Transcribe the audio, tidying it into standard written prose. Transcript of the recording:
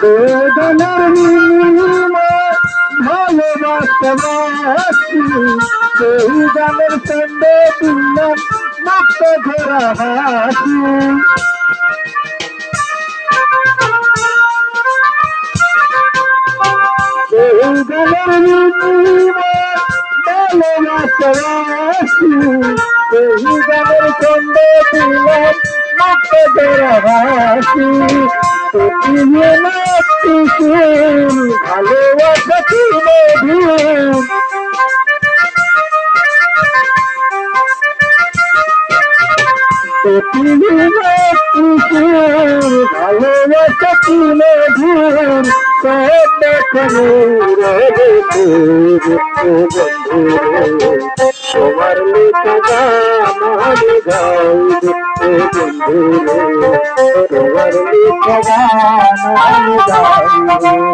বেদনার বিনিময়ে ভালোবাসতে বাসি, সেই গানের সঙ্গে দিলাম মুক্ত ধরা হাসি। সেই গানের বিনিময়ে ভালোবাসতে বাসি, সেই গানের সঙ্গে দিলাম মুক্ত ধরা হাসি। ভালোবাসা কি মধুর, ভালোবাসা কি মধুর, সব দেখানো তোমার লেখা গান আমি গাইব বন্ধুরে, তোমার লেখা গান আমি গাইব।